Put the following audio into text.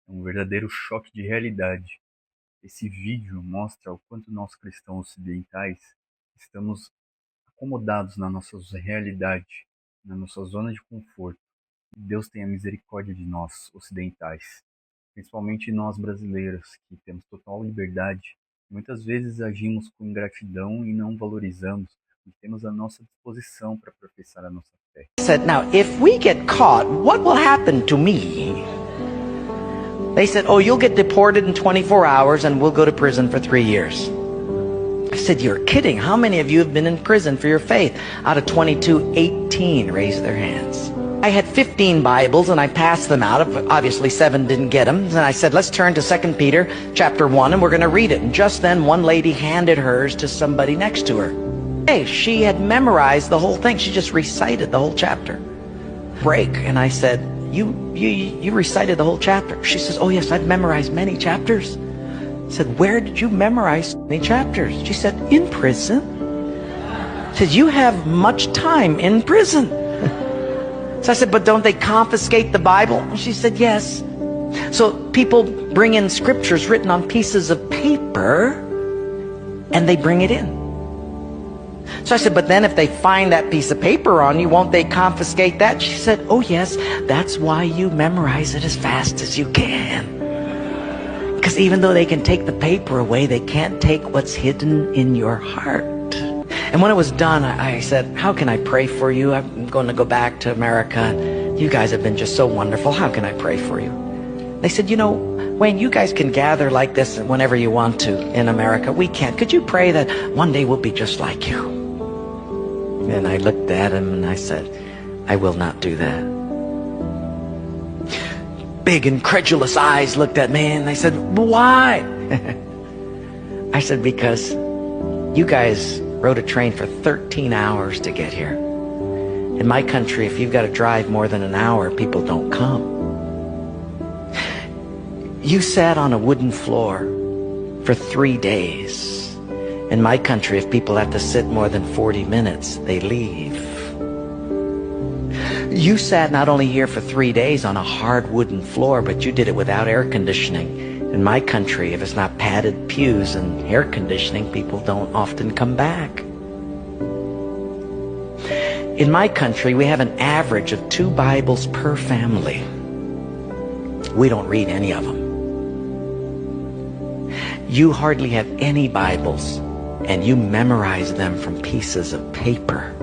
É um verdadeiro choque de realidade. Esse vídeo mostra o quanto nós cristãos ocidentais estamos acomodados na nossa realidade, na nossa zona de conforto. Deus tenha misericórdia de nós, ocidentais, principalmente nós brasileiros, que temos total liberdade. Muitas vezes agimos com ingratidão e não valorizamos o que temos à nossa disposição para professar a nossa fé. Said, now, if we get caught, what will happen to me? They said, oh, you'll get deported in 24 hours and we'll go to prison for 3 years. I said, you're kidding. How many of you have been in prison for your faith? Out of 22, 18 raised their hands. I had 15 Bibles and I passed them out. Obviously 7 didn't get them. And I said, let's turn to 2 Peter chapter 1 and we're going to read it. And just then one lady handed hers to somebody next to her. Hey, she had memorized the whole thing. She just recited the whole chapter. Break. And I said, you recited the whole chapter. She says, oh yes, I've memorized many chapters. I said, where did you memorize many chapters? She said, in prison. I said, you have much time in prison. So I said, but don't they confiscate the Bible? She said, yes. So people bring in scriptures written on pieces of paper and they bring it in. So I said, but then if they find that piece of paper on you, won't they confiscate that? She said, oh yes, that's why you memorize it as fast as you can. Because even though they can take the paper away, they can't take what's hidden in your heart. And when it was done, I said, how can I pray for you? I'm going to go back to America. You guys have been just so wonderful. How can I pray for you? They said, you know, Wayne, you guys can gather like this whenever you want to in America. We can't. Could you pray that one day we'll be just like you? And I looked at him and I said, I will not do that. Big incredulous eyes looked at me and they said, why? I said, because you guys rode a train for 13 hours to get here. In my country, if you've got to drive more than an hour, people don't come. You sat on a wooden floor for 3 days. In my country, if people have to sit more than 40 minutes, they leave. You sat not only here for 3 days on a hard wooden floor, but you did it without air conditioning. In my country, if it's not padded pews and air conditioning, people don't often come back. In my country, we have an average of 2 Bibles per family. We don't read any of them. You hardly have any Bibles, and you memorize them from pieces of paper.